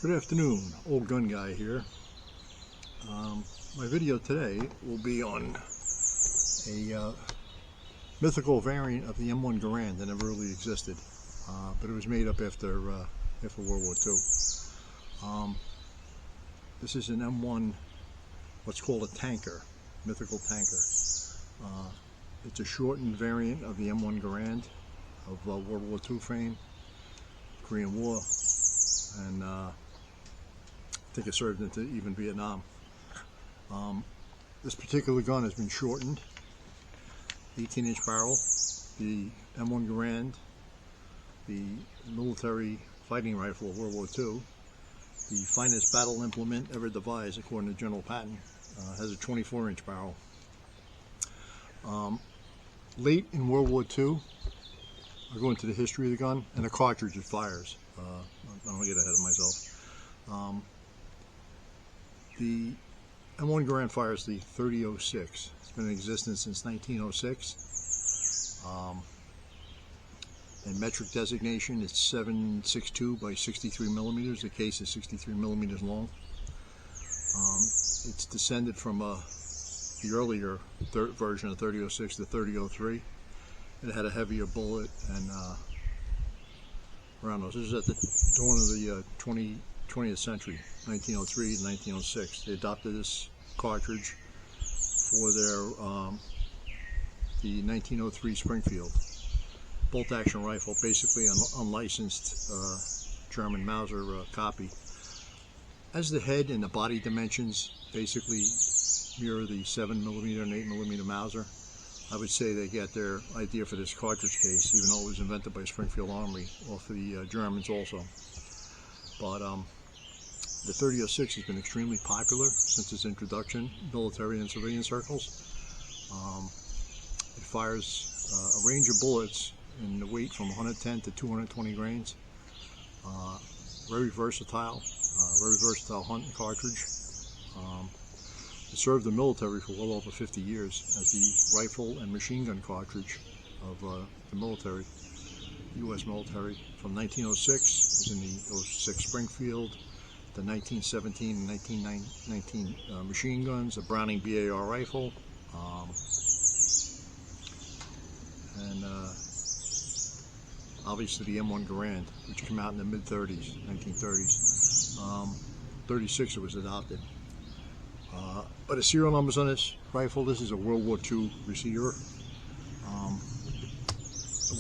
Good afternoon, old gun guy here. My video today will be on a mythical variant of the M1 Garand that never really existed, but it was made up after World War II. This is an M1, what's called a tanker, mythical tanker. It's a shortened variant of the M1 Garand of World War II fame, Korean War, and I think it served into even Vietnam. This particular gun has been shortened, 18-inch barrel. The M1 Garand, the military fighting rifle of World War II, the finest battle implement ever devised according to General Patton, has a 24-inch barrel. Late in World War II, I'll go into the history of the gun and the cartridge it fires. I don't want to get ahead of myself. The M1 Garand fires the 3006. It's been in existence since 1906. In metric designation, it's 7.62 by 63 millimeters. The case is 63 millimeters long. It's descended from the earlier version of 3006, the 3003. It had a heavier bullet and around those. This is at the dawn of the 20th century, 1903 to 1906. They adopted this cartridge for their the 1903 Springfield bolt-action rifle, basically an unlicensed German Mauser copy. As the head and the body dimensions basically mirror the 7mm and 8mm Mauser, I would say they get their idea for this cartridge case, even though it was invented by Springfield Armory, off the Germans also. But the 3006 has been extremely popular since its introduction, military and civilian circles. It fires a range of bullets in the weight from 110 to 220 grains. Very versatile hunting cartridge. It served the military for well over 50 years as the rifle and machine gun cartridge of the military, U.S. military. From 1906, it was in the 06 Springfield, the 1917 and 1919 machine guns, a Browning BAR rifle, and obviously the M1 Garand, which came out in the mid-30s, 1930s. 36 it was adopted. But the serial numbers on this rifle, this is a World War II receiver, a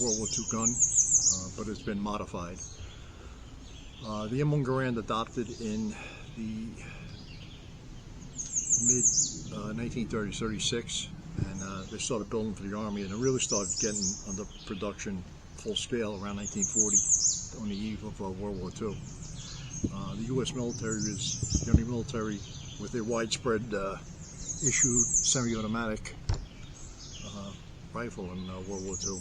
World War II gun, but it's been modified. The M1 Garand adopted in the mid-1930s, 36, and they started building for the Army, and it really started getting under production full scale around 1940, on the eve of World War II. The U.S. military is the only military with a widespread issued semi-automatic rifle in World War II.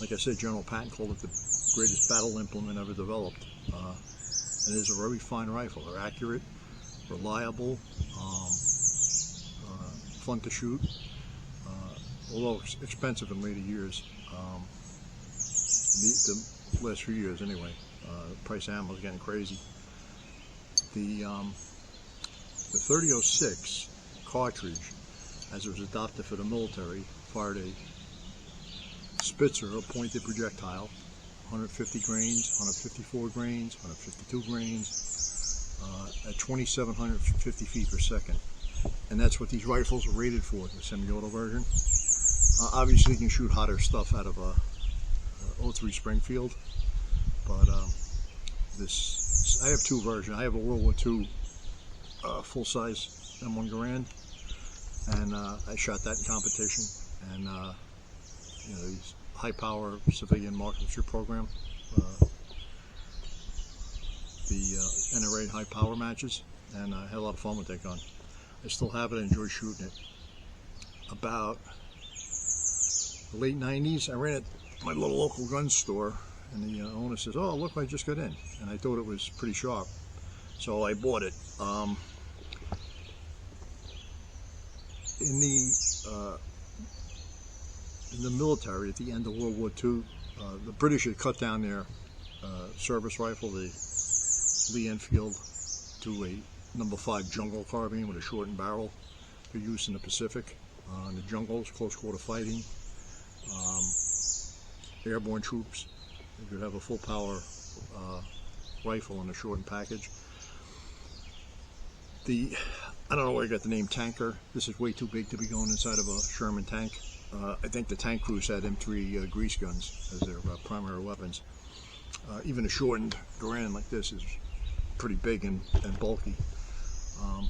Like I said, General Patton called it the greatest battle implement ever developed. And it is a very fine rifle. They're accurate, reliable, fun to shoot, although expensive in later years. The last few years anyway. The price of ammo is getting crazy. The 3006 cartridge, as it was adopted for the military, fired a Spitzer, a pointed projectile, 150 grains, 154 grains, 152 grains, at 2,750 feet per second. And that's what these rifles are rated for, the semi-auto version. Obviously you can shoot hotter stuff out of a 03 Springfield, but I have two versions. I have a World War II full-size M1 Garand, and I shot that in competition, and these high-power civilian marksmanship program, the NRA high-power matches, and I had a lot of fun with that gun. I still have it. I enjoy shooting it. About the late 90s, I ran at my little local gun store, and the owner says, "Oh, look, I just got in," and I thought it was pretty sharp, so I bought it. In the military, at the end of World War II, the British had cut down their service rifle, the Lee Enfield to a number 5 jungle carbine with a shortened barrel for use in the Pacific, in the jungles, close quarter fighting, airborne troops. You could have a full power rifle in a shortened package. I don't know where I got the name tanker. This is way too big to be going inside of a Sherman tank. I think the tank crews had M3 grease guns as their primary weapons. Even a shortened Garand like this is pretty big and bulky,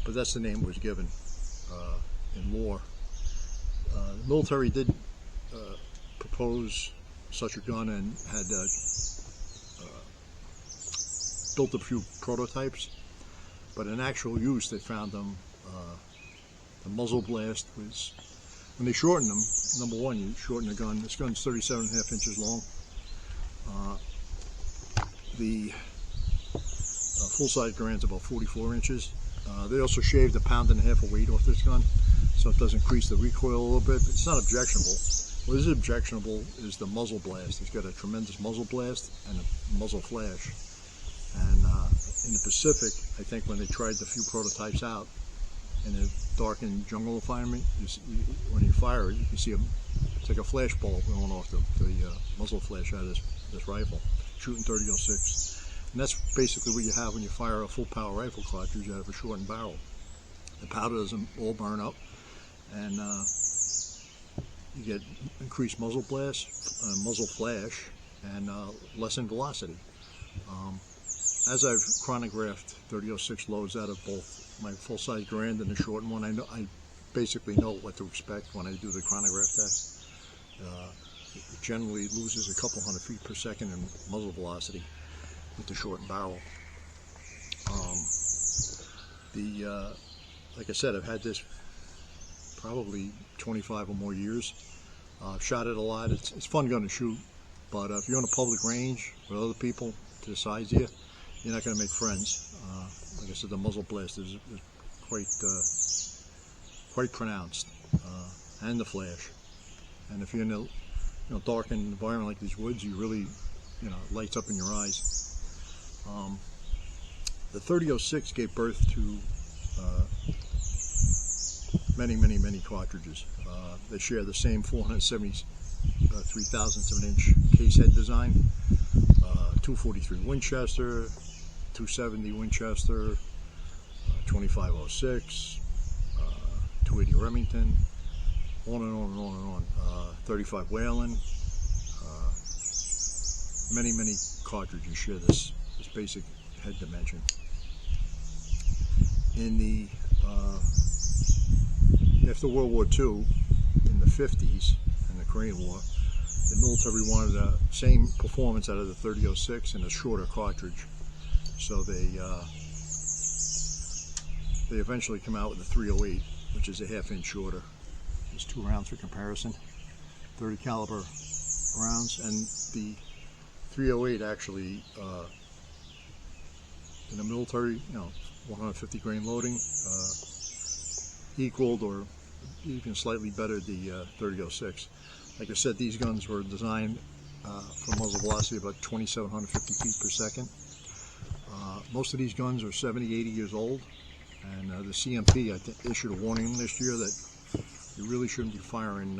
but that's the name it was given in war. The military did propose such a gun and had built a few prototypes, but in actual use they found them, the muzzle blast was, when they shortened them, number one, you shorten the gun. This gun's 37.5 inches long. The full-size Garand's about 44 inches. They also shaved 1.5 pounds of weight off this gun, so it does increase the recoil a little bit, but it's not objectionable. What is objectionable is the muzzle blast. It's got a tremendous muzzle blast and a muzzle flash. And in the Pacific, I think when they tried the few prototypes out in a darkened jungle environment, when you fire it, you can see it's like a flash bulb going off the muzzle flash out of this rifle, shooting 30-06. And that's basically what you have when you fire a full power rifle cartridge out of a shortened barrel. The powder doesn't all burn up, and you get increased muzzle blast, muzzle flash, and less in velocity. As I've chronographed 30-06 loads out of both my full-size Garand and the shortened one, I basically know what to expect when I do the chronograph test. It generally loses a couple hundred feet per second in muzzle velocity with the shortened barrel. Like I said, I've had this probably 25 or more years. I've shot it a lot. It's fun gun to shoot, but if you're on a public range with other people to the sides of you, you're not going to make friends. Like I said, the muzzle blast is quite pronounced, and the flash. And if you're in a darkened environment like these woods, you really, it lights up in your eyes. The 30-06 gave birth to many cartridges. They share the same 473 thousandths of an inch case head design. 243 Winchester, 270 Winchester, 2506, 280 Remington, on and on and on and on. 35 Whalen. Many cartridges share this basic head dimension. In the after World War II, in the 50s, and the Korean War, the military wanted the same performance out of the 30-06 and a shorter cartridge. So they eventually come out with the 308, which is a half-inch shorter. There's 2 rounds for comparison, 30 caliber rounds, and the 308 actually in the military, 150 grain loading, equaled or even slightly bettered the 30-06. Like I said, these guns were designed for muzzle velocity about 2,750 feet per second. Most of these guns are 70, 80 years old, and the CMP, I think, issued a warning this year that you really shouldn't be firing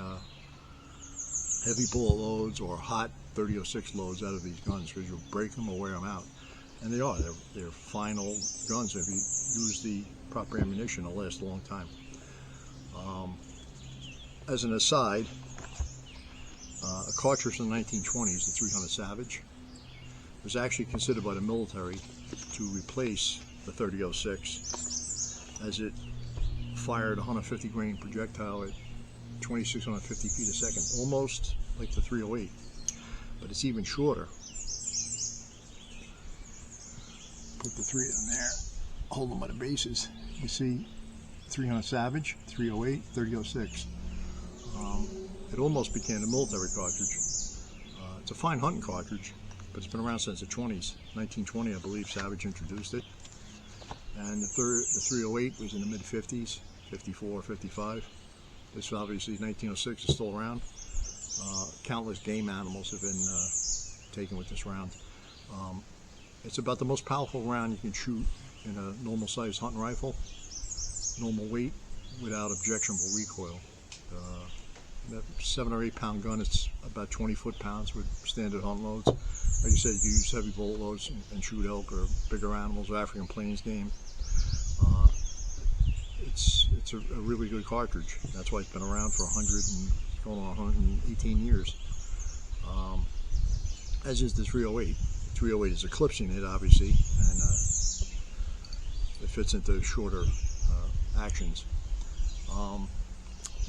heavy bullet loads or hot 30-06 loads out of these guns, because you'll break them or wear them out. And they are. They're fine old guns. If you use the proper ammunition, they'll last a long time. As an aside, a cartridge from the 1920s, the 300 Savage, was actually considered by the military to replace the 30-06, as it fired a 150 grain projectile at 2,650 feet a second, almost like the 308, but it's even shorter. Put the 3 in there, hold them by the bases. You see 300 Savage, 308, 30-06. It almost became a military cartridge. It's a fine hunting cartridge, but it's been around since the 20s. 1920, I believe, Savage introduced it. And the 308 was in the mid-50s, 54, 55. This obviously 1906 is still around. Countless game animals have been taken with this round. It's about the most powerful round you can shoot in a normal sized hunting rifle, normal weight, without objectionable recoil. That 7 or 8 pound gun, it's about 20 foot-pounds with standard hunt loads. Like I said, you can use heavy bullet loads and shoot elk or bigger animals or African plains game. It's a really good cartridge. That's why it's been around for 100 and going on 118 years. As is the 308. The 308 is eclipsing it, obviously, and it fits into shorter actions.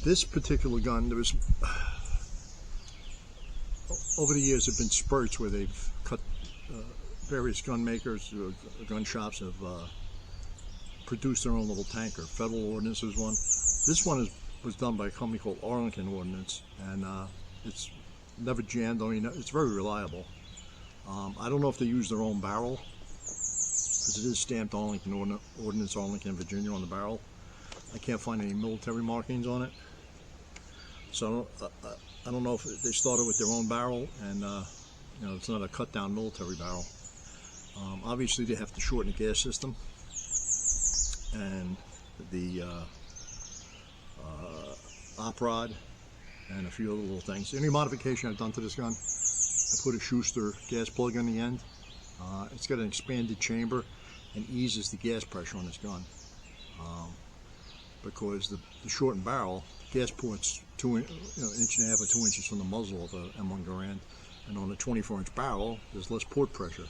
This particular gun, there was over the years have been spurts where they've cut various gun makers or gun shops have produced their own little tanker. Federal Ordnance was one. This one was done by a company called Arlington Ordnance, and it's never jammed. I mean, it's very reliable. I don't know if they use their own barrel, because it is stamped Arlington Ordnance, Arlington, Virginia on the barrel. I can't find any military markings on it, so I don't know if they started with their own barrel, and you know, it's not a cut down military barrel. Obviously they have to shorten the gas system and the op rod and a few other little things. Any modification I've done to this gun, I put a Schuster gas plug on the end. It's got an expanded chamber and eases the gas pressure on this gun. Because the shortened barrel, gas port's an inch and a half or 2 inches from the muzzle of a M1 Garand, and on a 24-inch barrel, there's less port pressure.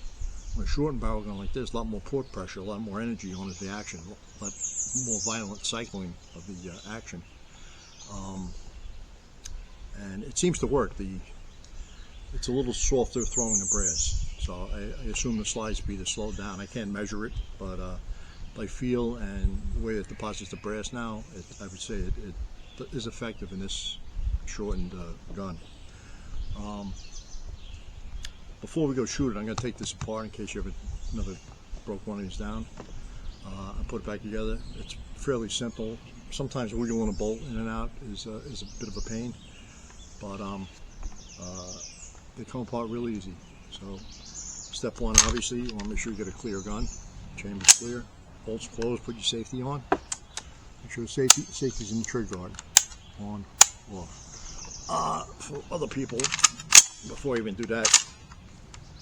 On a shortened barrel gun like this, a lot more port pressure, a lot more energy on the action, a lot more violent cycling of the action. And it seems to work. It's a little softer throwing the brass, so I assume the slide speed is slowed down. I can't measure it, but by feel and the way it deposits the brass now, I would say it is effective in this shortened gun. Before we go shoot it, I'm going to take this apart in case you ever never broke one of these down. And put it back together. It's fairly simple. Sometimes wiggling a bolt in and out is a bit of a pain, but they come apart really easy. So step one, obviously, you want to make sure you get a clear gun. Chamber's clear, bolts closed, put your safety on. Make sure safety's in the trigger guard. On, off. For other people, before I even do that,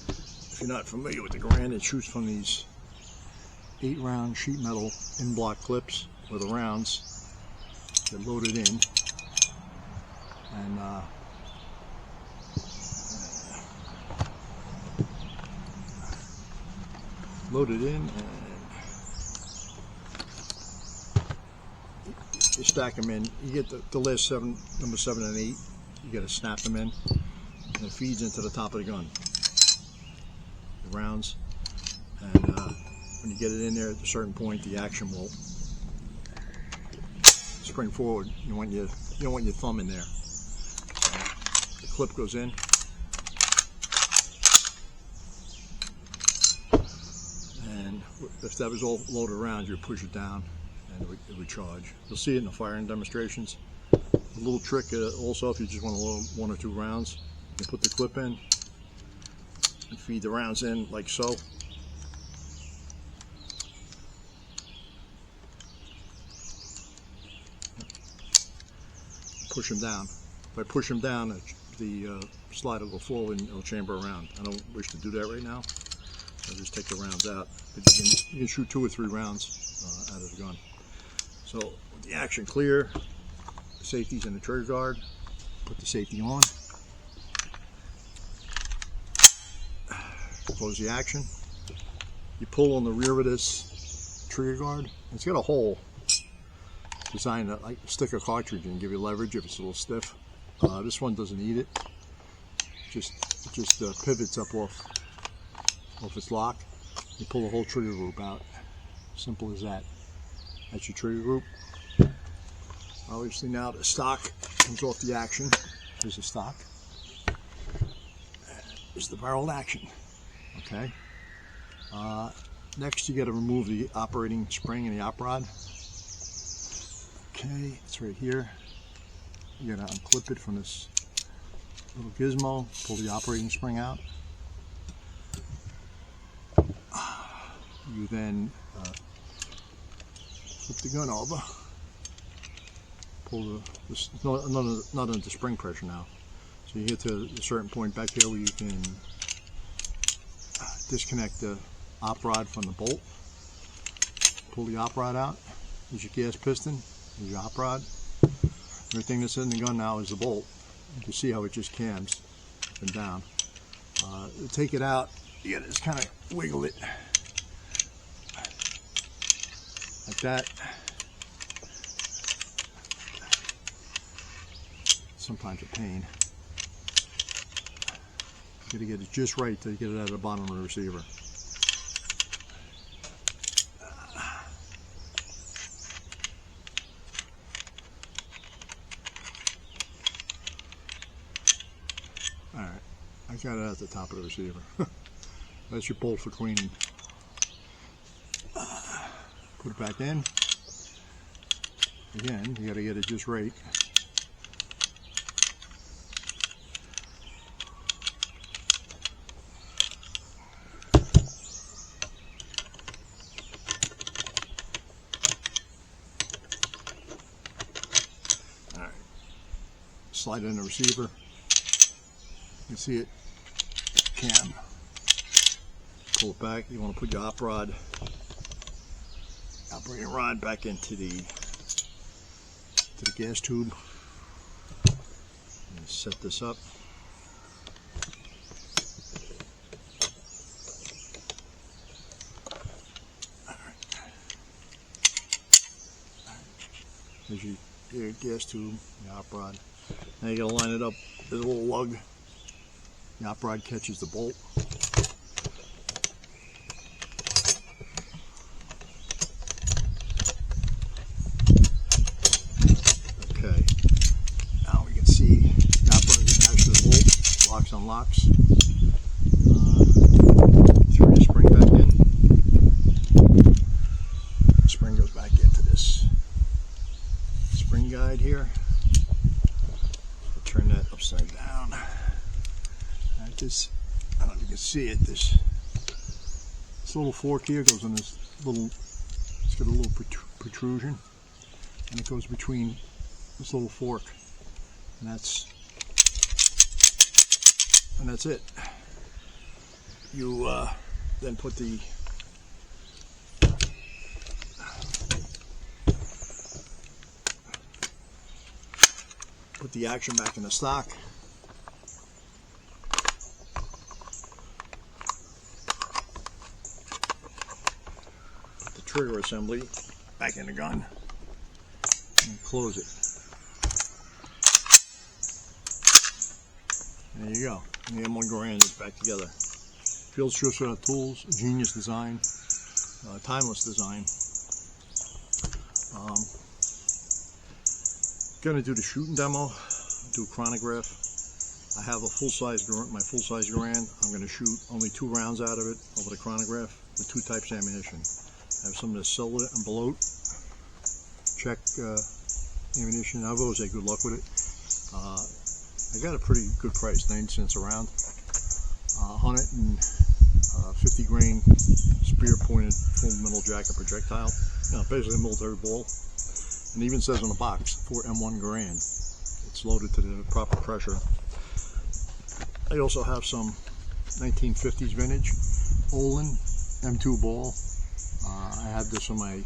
if you're not familiar with the Garand, it shoots from these 8-round sheet metal in-block clips where the rounds get loaded in, and loaded in, and you stack them in. You get the last number 7 and 8. You got to snap them in, and it feeds into the top of the gun. The rounds, and when you get it in there at a certain point, the action will spring forward. You don't want your thumb in there. So the clip goes in, and if that was all loaded around, you would push it down and it would charge. You'll see it in the firing demonstrations. A little trick also, if you just want to load 1 or 2 rounds, you put the clip in and feed the rounds in like so. Push them down. If I push them down, the slide will go forward and it'll chamber around. I don't wish to do that right now. I'll just take the rounds out. But you can shoot 2 or 3 rounds out of the gun. So with the action clear, the safety's in the trigger guard. Put the safety on. Close the action. You pull on the rear of this trigger guard. It's got a hole designed to like stick a cartridge and give you leverage if it's a little stiff. This one doesn't need it. It just pivots up off its lock. You pull the whole trigger group out. Simple as that. That's your trigger group. Obviously now the stock comes off the action. Here's the stock. Here's the barreled action. Okay. Next you got to remove the operating spring and the op rod. Okay, it's right here. You got to unclip it from this little gizmo, pull the operating spring out. then flip the gun over, pull not under spring pressure now. So you get to a certain point back here where you can disconnect the op rod from the bolt. Pull the op rod out. There's your gas piston. There's your op rod. Everything that's in the gun now is the bolt. You can see how it just cams up and down. Take it out. You gotta just kind of wiggle it like that. Sometimes a pain. You gotta get it just right to get it out of the bottom of the receiver. Alright, I got it at the top of the receiver. That's your bolt for cleaning. Put it back in. Again, you got to get it just right. Alright. Slide it in the receiver. You can see it cam. Pull it back. You want to put your operating rod back into the gas tube. And set this up. There's your gas tube, your op rod. Now you gotta line it up. There's a little lug. The op rod catches the bolt. Okay. Now we can see the op rod is attached to the bolt. Locks, unlocks. Throw your spring back in. The spring goes back into this spring guide here. Turn that upside down. I don't know if you can see it, this little fork here goes on this little, it's got a little protrusion, and it goes between this little fork, and that's it. You then put the action back in the stock. Trigger assembly back in the gun and close it. There you go. And the M1 Garand is back together. Field strips without tools, genius design, timeless design. Gonna do the shooting demo, do chronograph. I have a my full-size Garand. I'm gonna shoot only 2 rounds out of it over the chronograph with 2 types of ammunition. I have some of the silver and below. Check ammunition. I've always had good luck with it. I got a pretty good price, 90 cents a round. 150 grain spear pointed full metal jacket projectile. Basically a military ball. And it even says on the box for M1 Garand. It's loaded to the proper pressure. I also have some 1950s vintage Olin M2 ball. I had this on my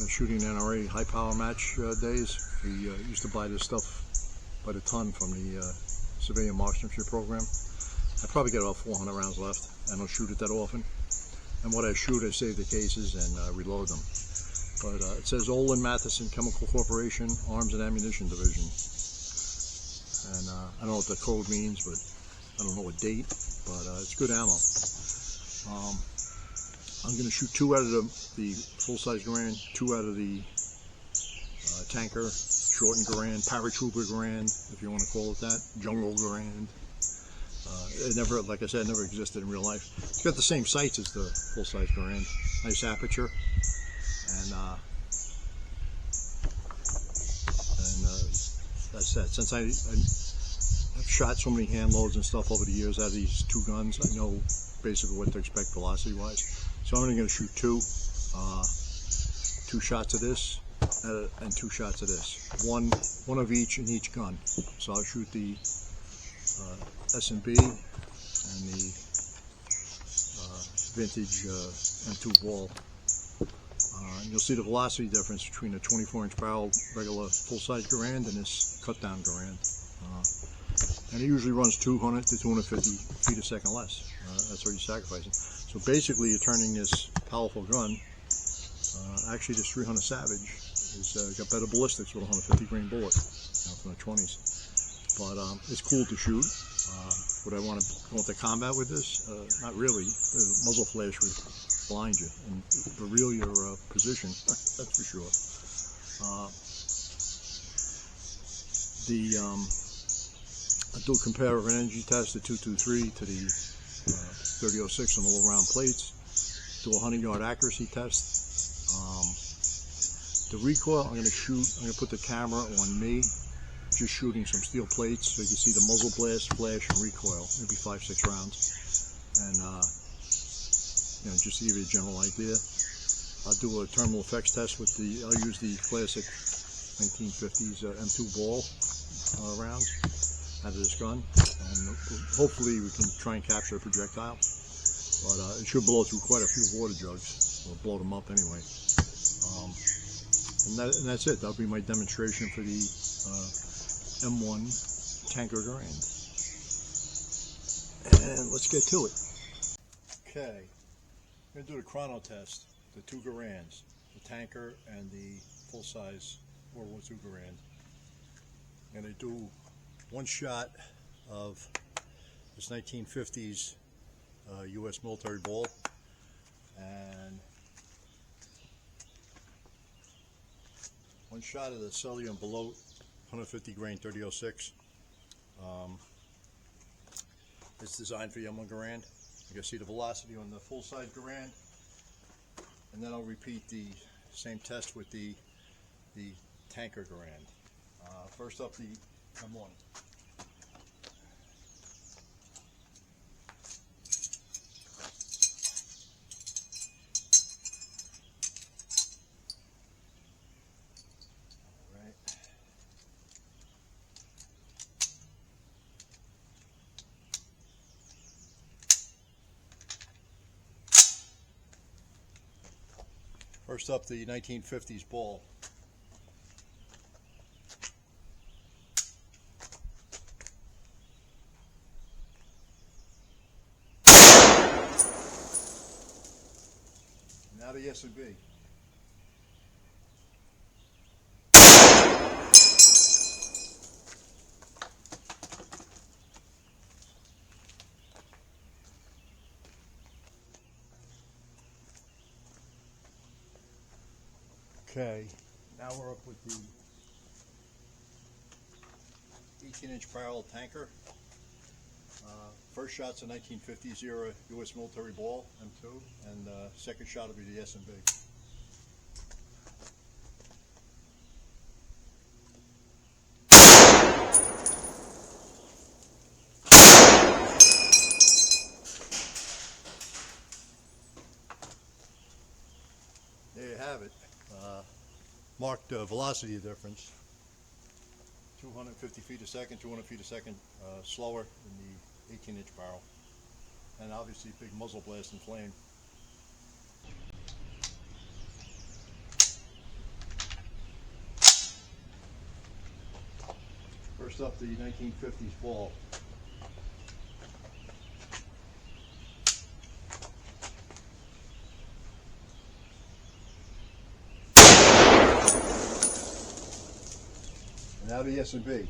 shooting NRA high power match days. We used to buy this stuff by the ton from the civilian marksmanship program. I probably got about 400 rounds left. I don't shoot it that often. And what I shoot, I save the cases and reload them. But it says Olin Matheson Chemical Corporation, Arms and Ammunition Division. And I don't know what the code means, but I don't know what date, but it's good ammo. I'm going to shoot 2 out of the full-size Garand, 2 out of the tanker, shortened Garand, Paratroop Garand, if you want to call it that, Jungle Garand. It never, like I said, never existed in real life. It's got the same sights as the full-size Garand, nice aperture, and that's that. Since I've shot so many hand loads and stuff over the years out of these 2 guns, I know basically what to expect velocity-wise. So I'm only going to shoot two shots of this and 2 shots of this. One of each in each gun. So I'll shoot the S&B and the vintage M2 ball. You'll see the velocity difference between a 24-inch barrel regular full-size Garand and this cut-down Garand. And it usually runs 200 to 250 feet a second less. That's what you're sacrificing. So basically you're turning this powerful gun, actually this 300 Savage has got better ballistics with a 150 grain bullet, from the 20s. But it's cool to shoot. Would I want to go into combat with this? Not really. The muzzle flash would blind you and reveal your position, that's for sure. I do a comparative energy test, the 223 to the 3006 on the low round plates. Do a 100-yard accuracy test. The recoil, I'm going to put the camera on me, just shooting some steel plates so you can see the muzzle blast, flash, and recoil, maybe 5-6 rounds. And just to give you a general idea. I'll do a thermal effects test with I'll use the classic 1950s M2 ball rounds out of this gun, and hopefully we can try and capture a projectile. But it should blow through quite a few water jugs, or blow them up anyway. And that's it. That'll be my demonstration for the M1 Tanker Garand. And let's get to it. Okay, I'm going to do the chrono test, the 2 Garands, the Tanker and the full-size World War II Garand. I'm going to do one shot of this 1950s U.S. military ball, and one shot of the cellular and below 150 grain 3006. It's designed for the M1 Garand. You can see the velocity on the full-size Garand, and then I'll repeat the same test with the Tanker Garand. First up, the M1. First up, the 1950s ball. Now the S&B. Okay, now we're up with the 18-inch parallel Tanker. First shot's a 1950s era U.S. military ball, M2, and second shot will be the S&B. There you have it. Marked velocity difference. 250 feet a second, 200 feet a second slower than the 18-inch barrel. And obviously big muzzle blast and flame. First up, the 1950s ball. And now the S&B.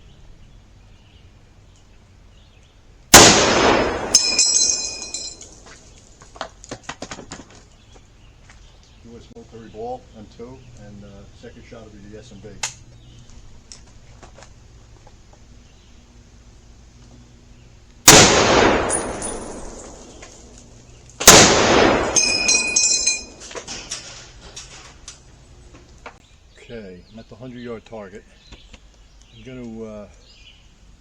U.S. military ball, M2, and second shot will be the S&B. Okay, I'm at the 100-yard target. I'm going to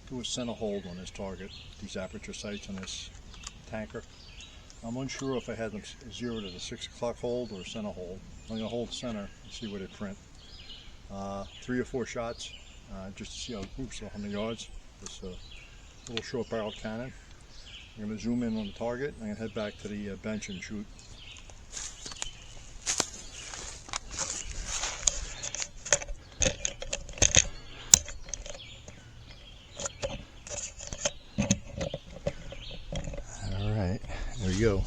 do a center hold on this target, these aperture sights on this Tanker. I'm unsure if I had them zeroed at a 6 o'clock hold or a center hold. I'm going to hold center and see where they print. 3 or 4 shots just to see how it groups 100 yards. This little short barrel cannon. I'm going to zoom in on the target. I'm going to head back to the bench and shoot. Alright, there you go.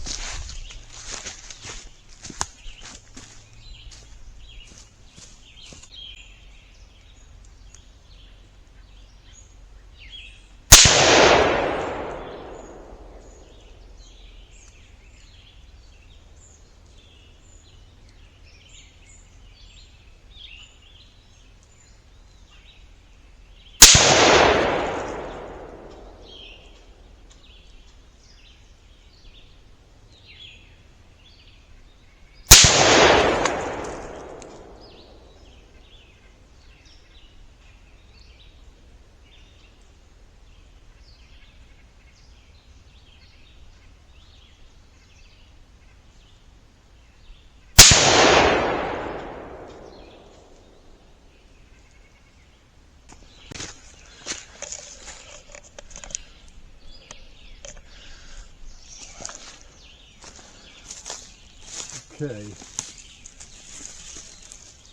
Okay,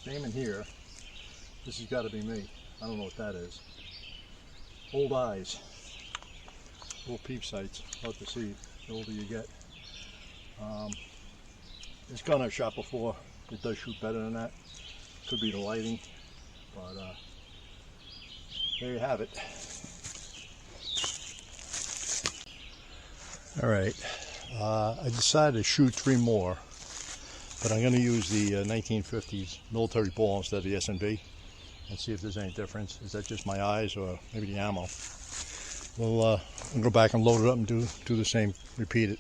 aiming here. This has got to be me. I don't know what that is. Old eyes, little peep sights. Love to see the older you get. This gun I've shot before. It does shoot better than that. Could be the lighting, but there you have it. All right, I decided to shoot 3 more. But I'm going to use the 1950s military ball instead of the S&B and see if there's any difference. Is that just my eyes or maybe the ammo? We'll go back and load it up and do the same, repeat it.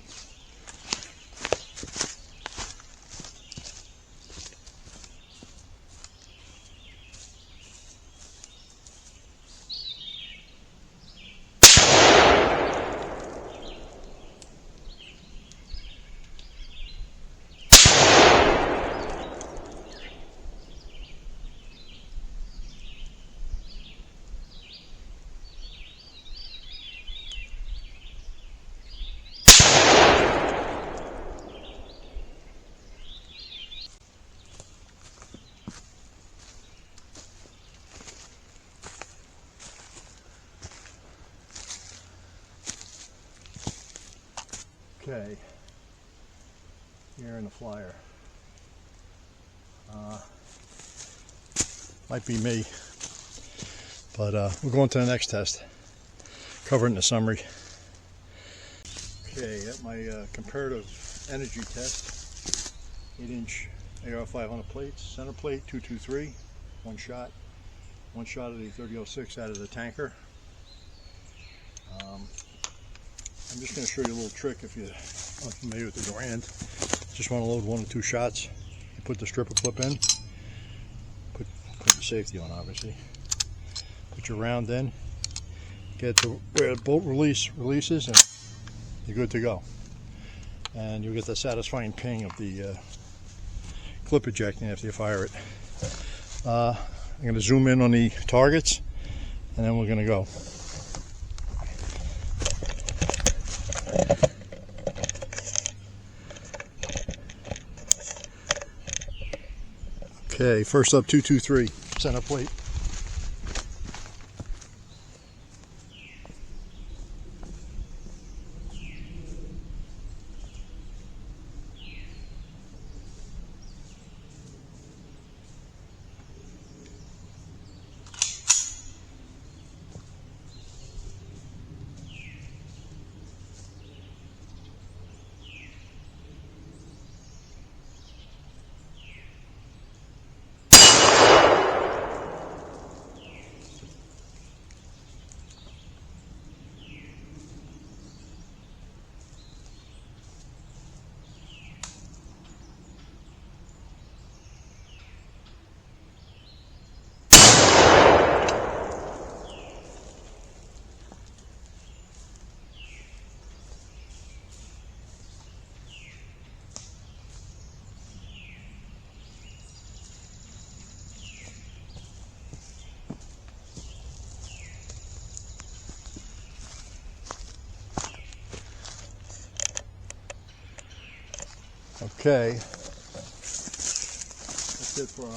Okay, here in the flyer. Might be me, but we're going to the next test. Cover it in the summary. Okay, at my comparative energy test, 8-inch AR-500 plates, center plate 223, one shot of the 3006 out of the tanker. I'm just going to show you a little trick if you're unfamiliar with the Garand. Just want to load 1 or 2 shots. You put the stripper clip in, put the safety on obviously, put your round in, get to where the bolt releases, and you're good to go. And you'll get the satisfying ping of the clip ejecting after you fire it. I'm going to zoom in on the targets and then we're going to go. Okay, first up 223, center plate. Okay, that's it for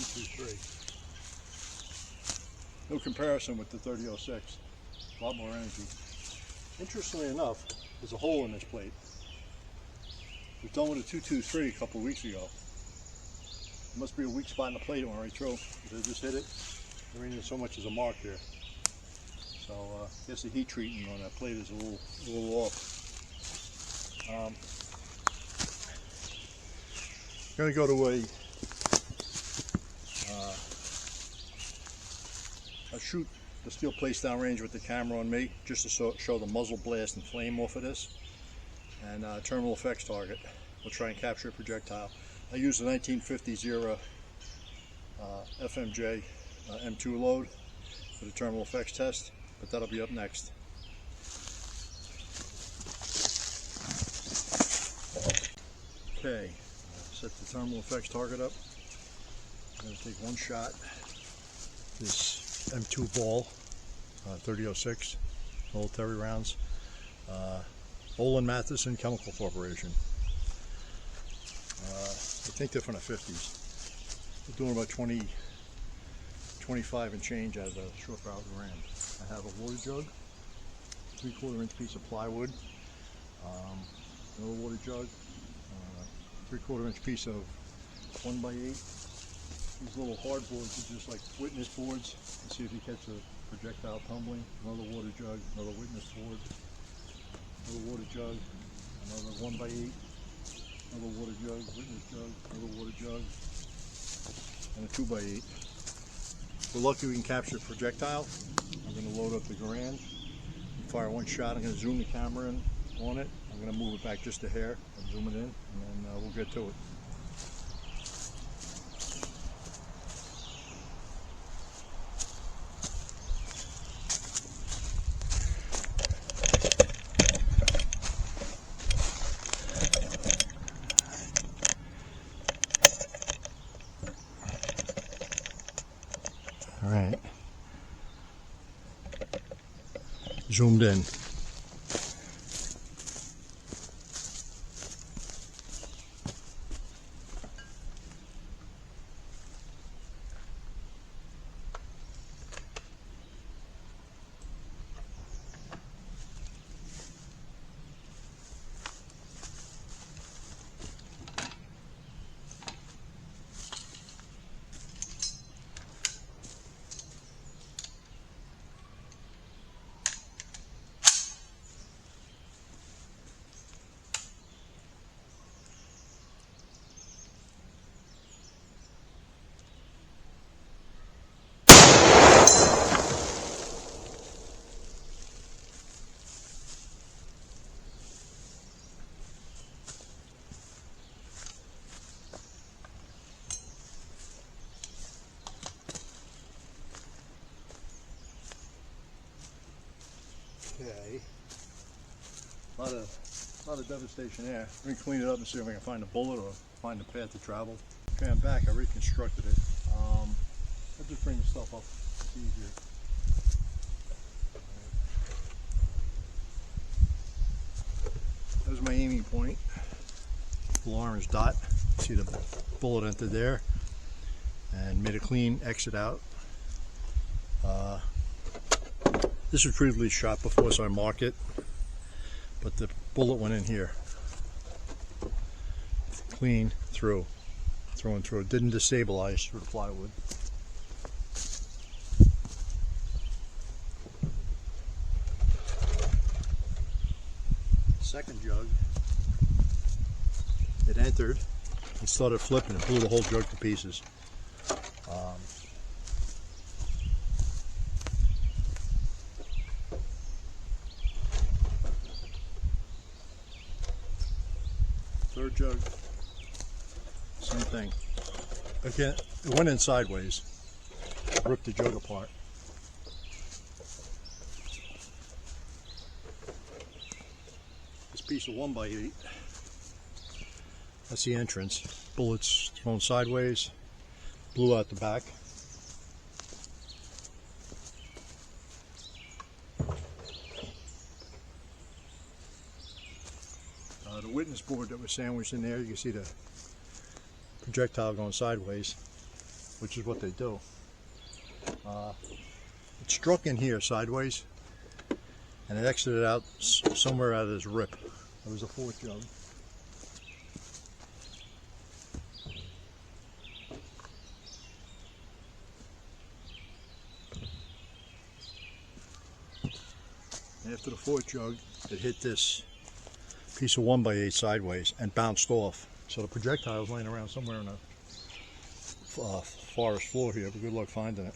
223. No comparison with the 3006. A lot more energy. Interestingly enough, there's a hole in this plate. It was done with a 223 a couple of weeks ago. There must be a weak spot in the plate. It went right through. Because I just hit it. There ain't even so much as a mark there. So I guess the heat treatment on that plate is a little off. I'm going to go to I'll shoot the steel plates downrange with the camera on me, just to show the muzzle blast and flame off of this, and terminal effects target. We'll try and capture a projectile. I use the 1950 era FMJ M2 load for the terminal effects test, but that'll be up next. Okay, set the terminal effects target up. I'm going to take one shot. This M2 ball, 3006 military rounds. Olin Matheson Chemical Corporation. I think they're from the 50s. They're doing about 25 and change out of the short barrel Garand. I have a water jug, 3/4 inch piece of plywood, another water jug, 3/4 inch piece of 1x8. These little hard boards are just like witness boards. Let's see if you catch a projectile tumbling. Another water jug, another witness board, another water jug, another 1x8, another water jug, witness jug, another water jug, and a 2x8. If we're lucky we can capture a projectile. I'm going to load up the Garand, fire one shot. I'm going to zoom the camera in on it. I'm going to move it back just a hair and zoom it in, and then we'll get to it. All right, zoomed in. Okay, a lot of devastation there. Let me clean it up and see if I can find a bullet or find the path to travel. Okay, I'm back. I reconstructed it. I'll just bring the stuff up. It's easier. There's my aiming point. Little orange dot. See the bullet entered there, and made a clean exit out. This was previously shot before, so I marked it, but the bullet went in here. Clean through and through. It didn't destabilize through the plywood. Second jug, it entered and started flipping and blew the whole jug to pieces. Third jug, same thing. Again, it went in sideways, ripped the jug apart. This piece of 1x8, that's the entrance. Bullets thrown sideways, blew out the back. The witness board that was sandwiched in there. You can see the projectile going sideways, which is what they do. It struck in here sideways, and it exited out somewhere out of this rip. There was a fourth jug. After the fourth jug, it hit this piece of 1x8 sideways and bounced off. So the projectile was laying around somewhere on the forest floor here, but good luck finding it.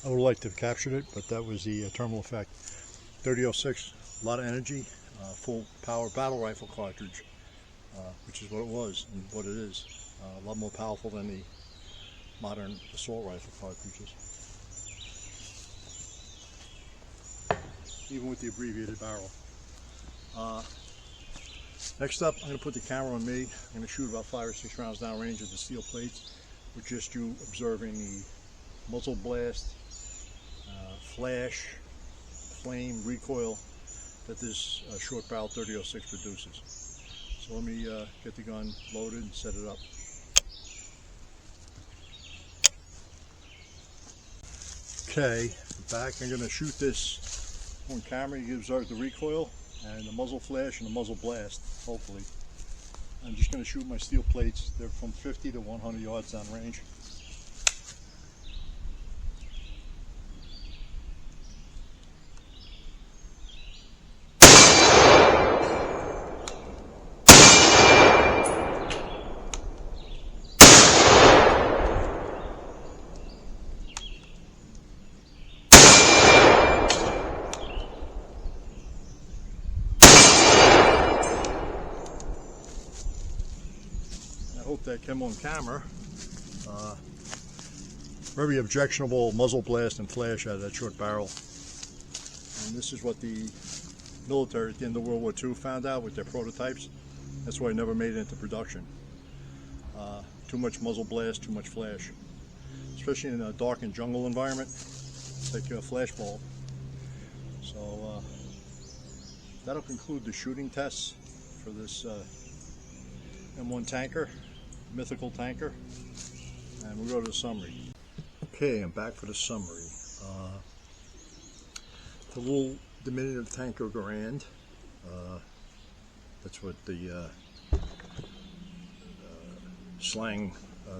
I would have liked to have captured it, but that was the terminal effect. 3006, a lot of energy, full power battle rifle cartridge, which is what it was and what it is. A lot more powerful than the modern assault rifle cartridges. Even with the abbreviated barrel. Next up, I'm going to put the camera on me. I'm going to shoot about 5 or 6 rounds downrange with the steel plates, with just you observing the muzzle blast, flash, flame, recoil that this short barrel 3006 produces. So let me get the gun loaded and set it up. Okay, back. I'm going to shoot this on camera. You can observe the recoil and the muzzle flash and the muzzle blast, hopefully. I'm just going to shoot my steel plates. They're from 50 to 100 yards down range. I hope that came on camera. Very objectionable muzzle blast and flash out of that short barrel. And this is what the military at the end of World War II found out with their prototypes. That's why it never made it into production. Too much muzzle blast, too much flash. Especially in a dark and jungle environment, it's like a flashbulb. So that'll conclude the shooting tests for this M1 tanker, mythical tanker, and we'll go to the summary. Okay, I'm back for the summary. The little diminutive tanker Garand, that's what the slang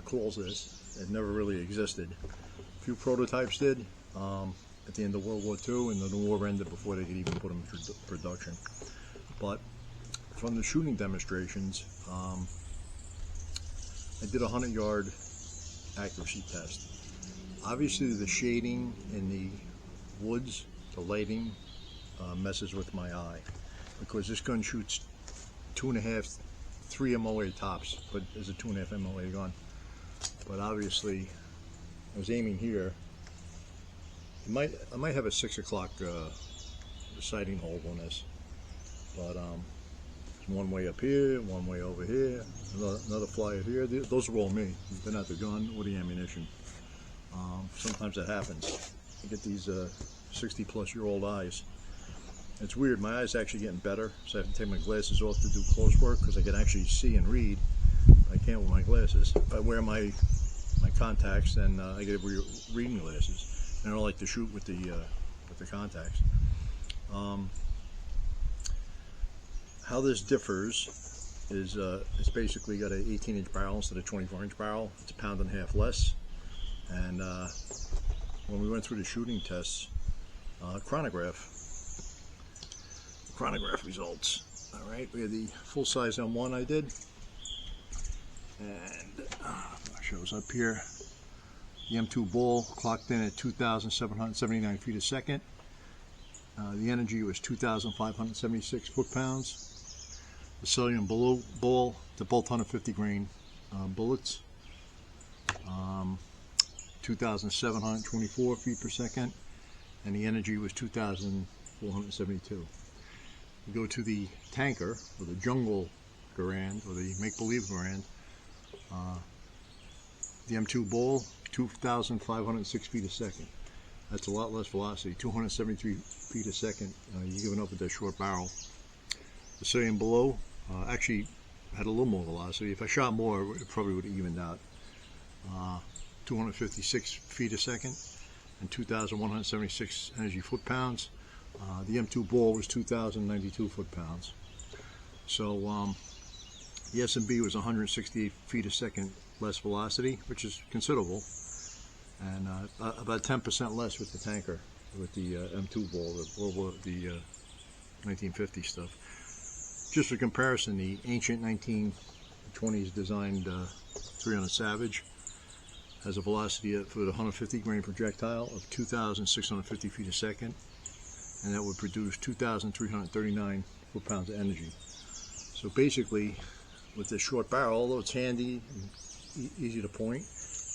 calls this. It never really existed. A few prototypes did at the end of World War II, and then the war ended before they could even put them into production. But from the shooting demonstrations, I did a 100-yard accuracy test. Obviously the shading in the woods, the lighting, messes with my eye, because this gun shoots 2.5, 3 MOA tops, but it's a 2.5 MOA gun. But obviously I was aiming here. I might have a 6 o'clock sighting hold on this, but one way up here, one way over here, another flyer here. Those are all me. They're not the gun or the ammunition. Sometimes that happens. I get these 60-plus-year-old eyes. It's weird. My eyes are actually getting better, so I have to take my glasses off to do close work because I can actually see and read. I can't with my glasses. If I wear my contacts, then I get reading glasses. And I don't like to shoot with the contacts. How this differs is it's basically got an 18-inch barrel instead of a 24-inch barrel. It's a pound and a half less. And when we went through the shooting tests, chronograph results. All right, we had the full-size M1 I did, and it shows up here. The M2 ball clocked in at 2,779 feet a second. The energy was 2,576 foot-pounds. The Cillian ball, the bolt 150 grain bullets, 2,724 feet per second, and the energy was 2,472. We go to the tanker, or the jungle Garand, or the make-believe Garand. The M2 ball, 2,506 feet a second. That's a lot less velocity, 273 feet a second. You're giving up with that short barrel. The Cillian below, actually had a little more velocity. If I shot more, it probably would have evened out. 256 feet a second and 2,176 energy foot-pounds. The M2 ball was 2,092 foot-pounds. So the S&B was 168 feet a second less velocity, which is considerable, and about 10% less with the tanker, with the M2 ball, the 1950 stuff. Just for comparison, the ancient 1920s designed 300 Savage has a velocity for the 150 grain projectile of 2,650 feet a second, and that would produce 2,339 foot-pounds of energy. So basically, with this short barrel, although it's handy and easy to point,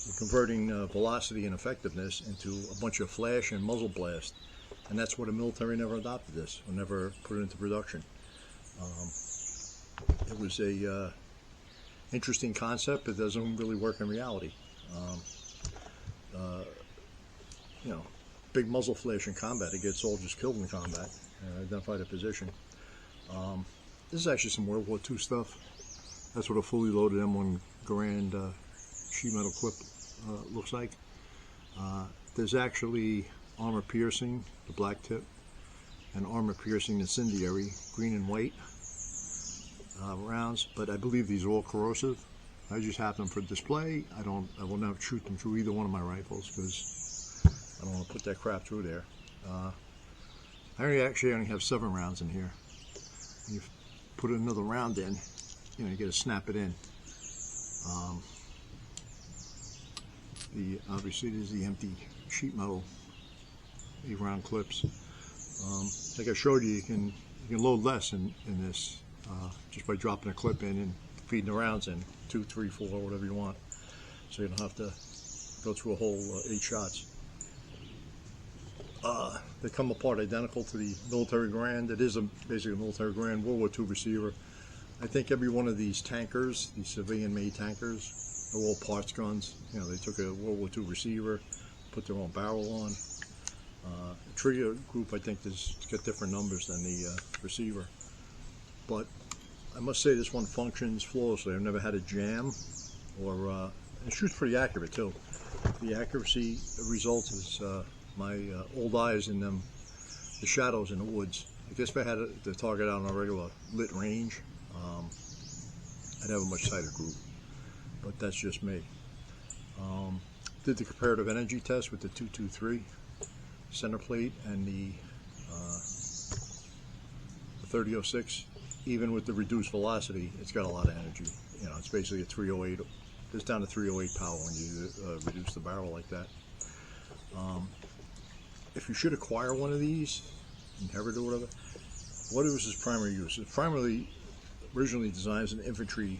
you're converting velocity and effectiveness into a bunch of flash and muzzle blast, and that's why the military never adopted this or never put it into production. It was a interesting concept, but it doesn't really work in reality. You know, big muzzle flash in combat, it gets soldiers killed in combat. Identify the position. This is actually some World War II stuff. That's what a fully loaded M1 Garand sheet metal clip looks like. There's actually armor piercing, the black tip, and armor piercing incendiary, green and white rounds, but I believe these are all corrosive. I just have them for display. I will never shoot them through either one of my rifles because I don't want to put that crap through there. I actually only have 7 rounds in here. When you put another round in, you know, you got to snap it in. Obviously there's the empty sheet metal 8-round clips. Like I showed you, you can load less in this just by dropping a clip in and feeding the rounds in, 2, 3, 4, whatever you want. So you don't have to go through a whole 8 shots. They come apart identical to the military Garand. It is basically a military Garand World War II receiver. I think every one of these tankers, these civilian-made tankers, are all parts guns. You know, they took a World War II receiver, put their own barrel on. The trigger group, I think, has got different numbers than the receiver. But I must say this one functions flawlessly. I've never had a jam, or it shoots pretty accurate too. The accuracy result is my old eyes in them, the shadows in the woods. I guess if I had the target out on a regular lit range, I'd have a much tighter group, but that's just me. Did the comparative energy test with the 223 center plate and the 3006. Even with the reduced velocity, it's got a lot of energy. You know, it's basically a 308. It's down to 308 power when you reduce the barrel like that. If you should acquire one of these, inherit or whatever, what was its primary use? It's primarily originally designed as an infantry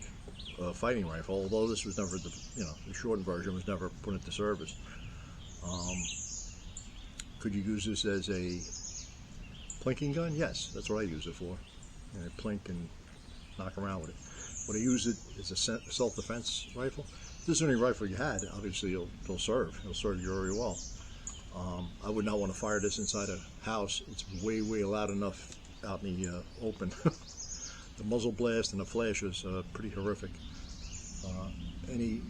fighting rifle, although this was never, the shortened version was never put into service. Could you use this as a plinking gun? Yes, that's what I use it for. You know, plink and knock around with it. When I use it as a self-defense rifle, if this is the only rifle you had, obviously it'll serve. It'll serve you very well. I would not want to fire this inside a house. It's way, way loud enough out in the open. The muzzle blast and the flash is pretty horrific. Any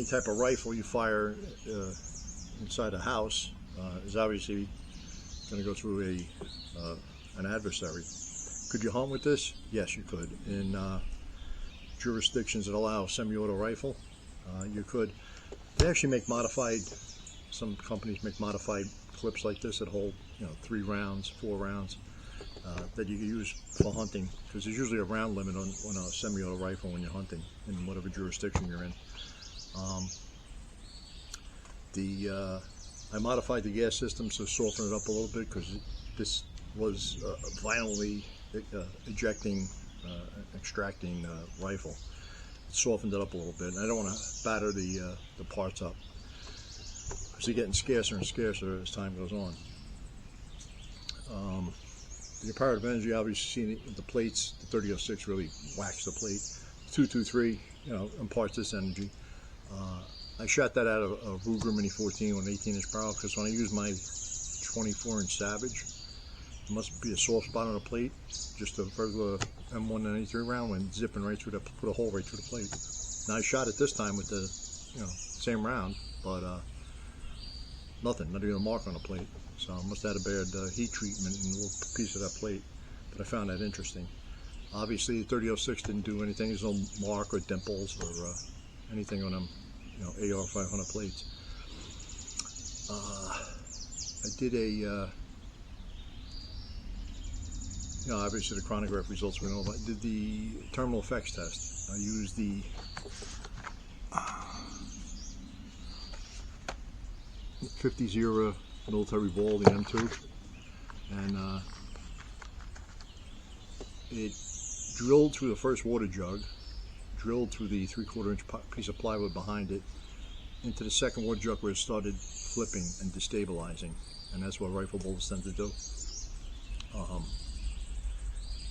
type of rifle you fire inside a house is obviously going to go through an adversary. Could you hunt with this? Yes, you could. In jurisdictions that allow semi-auto rifle, you could. They actually make modified. Some companies make modified clips like this that hold, 3 rounds, 4 rounds that you can use for hunting, because there's usually a round limit on a semi-auto rifle when you're hunting in whatever jurisdiction you're in. I modified the gas system to soften it up a little bit, because this was violently extracting rifle. It softened it up a little bit, and I don't want to batter the parts up, because they're getting scarcer and scarcer as time goes on. The comparative energy, obviously, seen the plates. The 3006 really whacks the plate. 223, imparts this energy. I shot that out of a Ruger Mini 14 with an 18-inch barrel, because when I use my 24-inch Savage, There must be a soft spot on the plate. Just a regular M1 93 round went zipping right through put a hole right through the plate. Now I shot it this time with the, same round, but nothing, not even a mark on the plate. So I must have had a bad heat treatment in a little piece of that plate. But I found that interesting. Obviously, the 30-06 didn't do anything. There's no mark or dimples or anything on them, AR 500 plates. I did a, obviously the chronograph results we know about. I did the terminal effects test. I used the 50-0 military ball, the M2, and it drilled through the first water jug, drilled through the 3/4 inch piece of plywood behind it, into the second water jug where it started flipping and destabilizing, and that's what rifle bullets tend to do.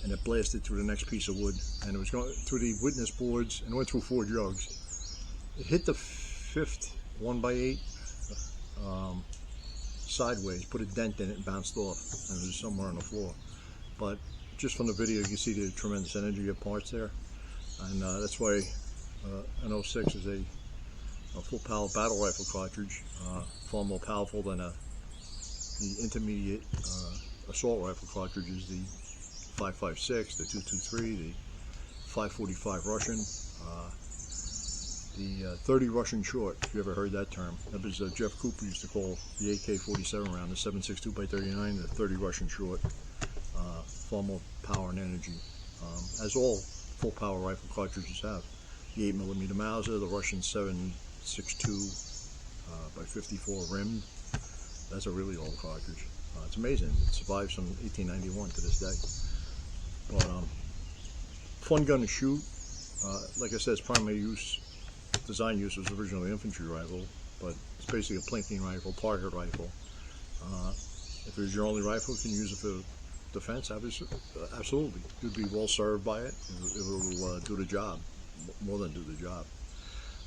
And it blasted through the next piece of wood, and it was going through the witness boards, and it went through 4 jugs. It hit the 5th 1x8 sideways, put a dent in it, and bounced off, and it was somewhere on the floor. But just from the video, you can see the tremendous energy of parts there, and that's why an 06 is a full power battle rifle cartridge, far more powerful than the intermediate assault rifle cartridges, the 5.56, the 223, the 5.45 Russian, the 30 Russian short, if you ever heard that term. That was Jeff Cooper used to call the AK-47 round, the 7.62x39, the 30 Russian short. Far more power and energy, as all full power rifle cartridges have. The 8mm Mauser, the Russian 7.62 by 54 rimmed. That's a really old cartridge. It's amazing. It survived from 1891 to this day. But fun gun to shoot. Like I said, its primary design use was originally infantry rifle, but it's basically a plinking rifle, target rifle. If it was your only rifle, you can use it for defense. Absolutely. You'd be well served by it. It will do the job, more than do the job.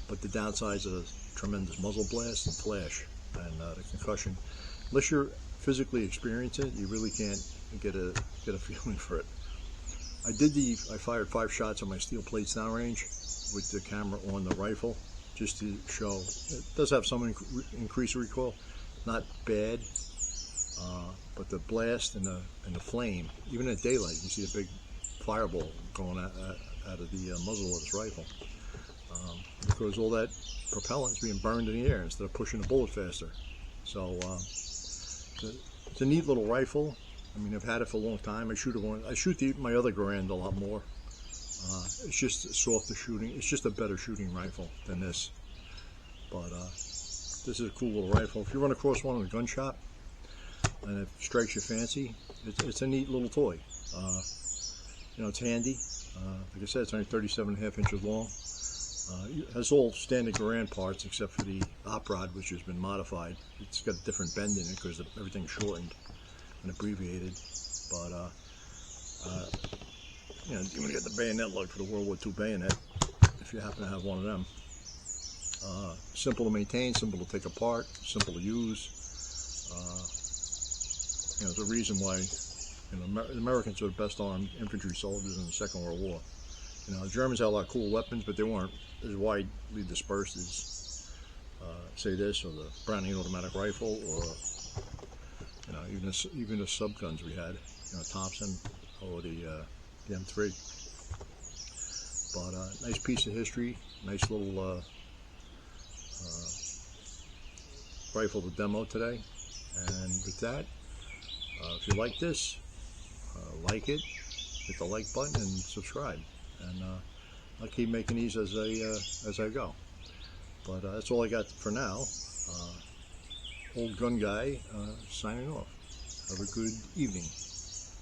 But the downsides are tremendous muzzle blast and flash, and the concussion. Unless you're physically experiencing it, you really can't get a feeling for it. I fired 5 shots on my steel plates downrange with the camera on the rifle, just to show. It does have some increased recoil, not bad, but the blast and the flame, even at daylight, you see a big fireball going out of the muzzle of this rifle, because all that propellant is being burned in the air instead of pushing the bullet faster. So it's a neat little rifle. I mean, I've had it for a long time. I shoot my other Garand a lot more. It's just softer shooting. It's just a better shooting rifle than this. But this is a cool little rifle. If you run across one in a gun shop and it strikes your fancy, it's a neat little toy. It's handy. Like I said, it's only 37.5 inches long. It has all standard Garand parts except for the op rod, which has been modified. It's got a different bend in it because everything's shortened and abbreviated. But you're going to get the bayonet lug for the World War II bayonet if you happen to have one of them. Simple to maintain, simple to take apart, simple to use. There's a reason why the Americans are the best armed infantry soldiers in the Second World War. The Germans had a lot of cool weapons, but they weren't as widely dispersed as, say, this, or the Browning automatic rifle, or even the sub guns we had, Thompson or the M3. But nice piece of history, nice little rifle to demo today. And with that, if you like this, like it, hit the like button and subscribe. And I'll keep making these as I go. But that's all I got for now. Old Gun Guy signing off. Have a good evening.